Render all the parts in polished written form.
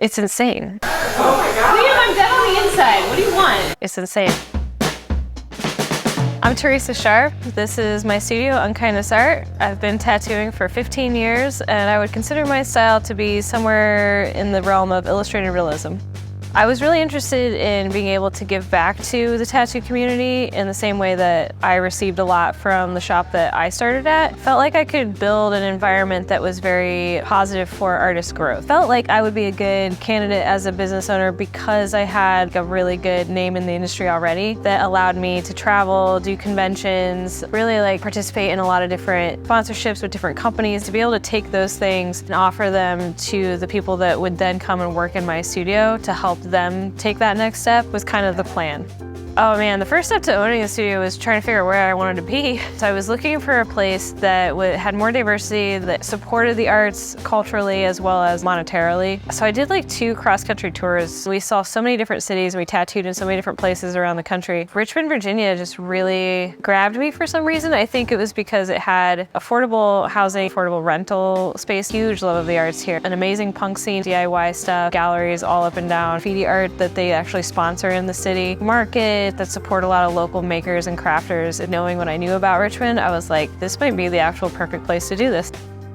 It's insane. Oh my God. Liam, I'm dead on the inside. What do you want? It's insane. I'm Teresa Sharpe. This is my studio, Unkindness Art. I've been tattooing for 15 years, and I would consider my style to be somewhere in the realm of illustrated realism. I was really interested in being able to give back to the tattoo community in the same way that I received a lot from the shop that I started at. Felt like I could build an environment that was very positive for artist growth. Felt like I would be a good candidate as a business owner because I had a really good name in the industry already that allowed me to travel, do conventions, really participate in a lot of different sponsorships with different companies, to be able to take those things and offer them to the people that would then come and work in my studio to help them take that next step was kind of the plan. Oh man, the first step to owning a studio was trying to figure out where I wanted to be. So I was looking for a place that had more diversity, that supported the arts culturally as well as monetarily. So I did 2 cross-country tours. We saw so many different cities, we tattooed in so many different places around the country. Richmond, Virginia just really grabbed me for some reason. I think it was because it had affordable housing, affordable rental space, huge love of the arts here, an amazing punk scene, DIY stuff, galleries all up and down, graffiti art that they actually sponsor in the city, market that support a lot of local makers and crafters. And knowing what I knew about Richmond, I was like, this might be the actual perfect place to do this.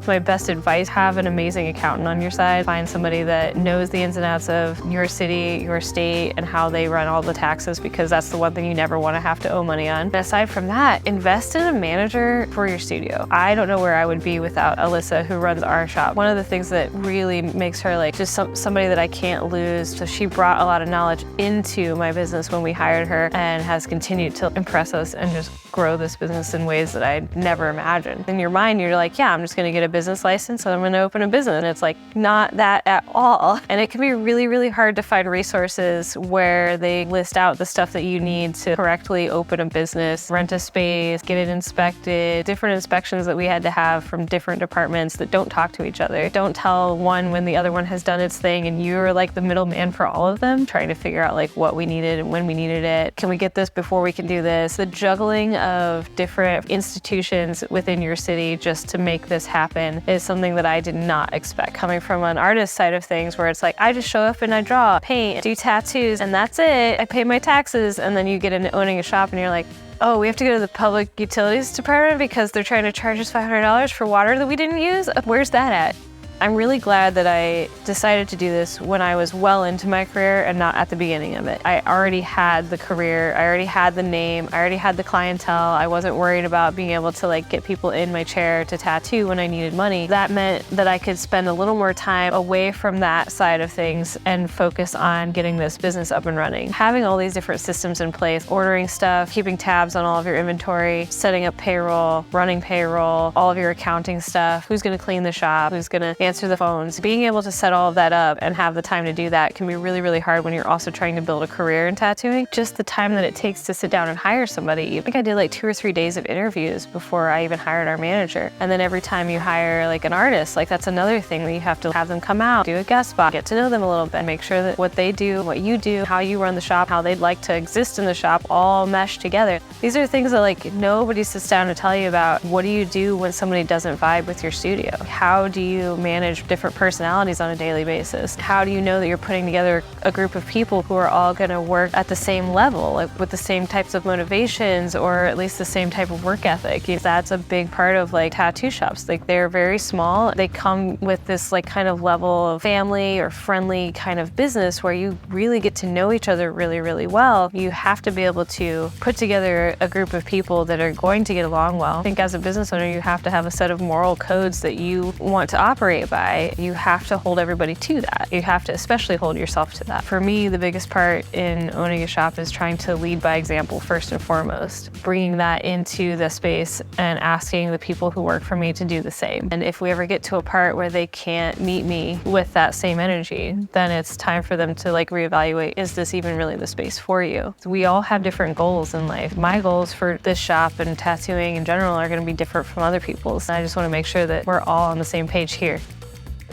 My best advice, have an amazing accountant on your side. Find somebody that knows the ins and outs of your city, your state, and how they run all the taxes, because that's the one thing you never want to have to owe money on. And aside from that, invest in a manager for your studio. I don't know where I would be without Alyssa, who runs our shop. One of the things that really makes her just somebody that I can't lose. So she brought a lot of knowledge into my business when we hired her and has continued to impress us and just grow this business in ways that I never imagined. In your mind, you're like, yeah, I'm just gonna get a business license and I'm gonna open a business. And it's not that at all. And it can be really, really hard to find resources where they list out the stuff that you need to correctly open a business, rent a space, get it inspected, different inspections that we had to have from different departments that don't talk to each other. Don't tell one when the other one has done its thing and you're the middleman for all of them, trying to figure out what we needed and when we needed it. Can we get this before we can do this? The juggling of different institutions within your city just to make this happen is something that I did not expect. Coming from an artist side of things where it's I just show up and I draw, paint, do tattoos, and that's it. I pay my taxes, and then you get into owning a shop and you're like, oh, we have to go to the public utilities department because they're trying to charge us $500 for water that we didn't use? Where's that at? I'm really glad that I decided to do this when I was well into my career and not at the beginning of it. I already had the career, I already had the name, I already had the clientele. I wasn't worried about being able to get people in my chair to tattoo when I needed money. That meant that I could spend a little more time away from that side of things and focus on getting this business up and running. Having all these different systems in place, ordering stuff, keeping tabs on all of your inventory, setting up payroll, running payroll, all of your accounting stuff, who's gonna clean the shop, who's gonna answer the phones. Being able to set all of that up and have the time to do that can be really, really hard when you're also trying to build a career in tattooing. Just the time that it takes to sit down and hire somebody. I think I did 2 or 3 days of interviews before I even hired our manager. And then every time you hire an artist, that's another thing that you have to have them come out, do a guest spot, get to know them a little bit, make sure that what they do, what you do, how you run the shop, how they'd like to exist in the shop, all mesh together. These are things that nobody sits down to tell you about. What do you do when somebody doesn't vibe with your studio? How do you manage different personalities on a daily basis? How do you know that you're putting together a group of people who are all going to work at the same level, with the same types of motivations or at least the same type of work ethic? That's a big part of tattoo shops. They're very small. They come with this kind of level of family or friendly kind of business where you really get to know each other really, really well. You have to be able to put together a group of people that are going to get along well. I think as a business owner, you have to have a set of moral codes that you want to operate by. You have to hold everybody to that. You have to especially hold yourself to that. For me, the biggest part in owning a shop is trying to lead by example first and foremost, bringing that into the space and asking the people who work for me to do the same. And if we ever get to a part where they can't meet me with that same energy, then it's time for them to reevaluate, is this even really the space for you? So we all have different goals in life. My goals for this shop and tattooing in general are going to be different from other people's. And I just want to make sure that we're all on the same page here.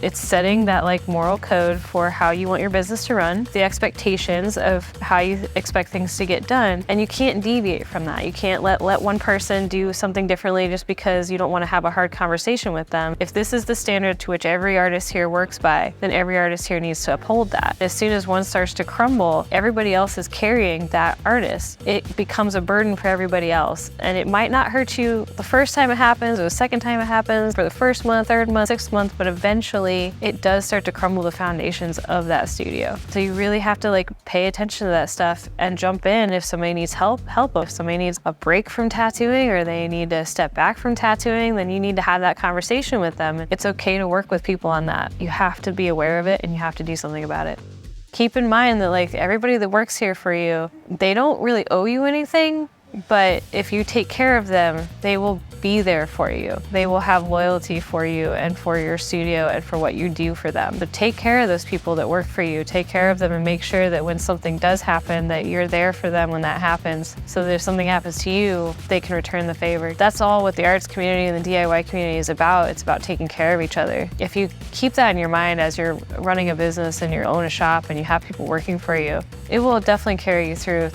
It's setting that like moral code for how you want your business to run, the expectations of how you expect things to get done, and you can't deviate from that. You can't let one person do something differently just because you don't want to have a hard conversation with them. If this is the standard to which every artist here works by, then every artist here needs to uphold that. As soon as one starts to crumble, everybody else is carrying that artist. It becomes a burden for everybody else, and it might not hurt you the first time it happens or the second time it happens, for the first month, third month, sixth month, but eventually it does start to crumble the foundations of that studio. So you really have to like pay attention to that stuff and jump in if somebody needs help. If somebody needs a break from tattooing or they need to step back from tattooing, then you need to have that conversation with them. It's okay to work with people on that. You have to be aware of it and you have to do something about it. Keep in mind that like everybody that works here for you, they don't really owe you anything, but if you take care of them, they will be there for you. They will have loyalty for you and for your studio and for what you do for them. But take care of those people that work for you. Take care of them and make sure that when something does happen, that you're there for them when that happens. So that if something happens to you, they can return the favor. That's all what the arts community and the DIY community is about. It's about taking care of each other. If you keep that in your mind as you're running a business and you own a shop and you have people working for you, it will definitely carry you through.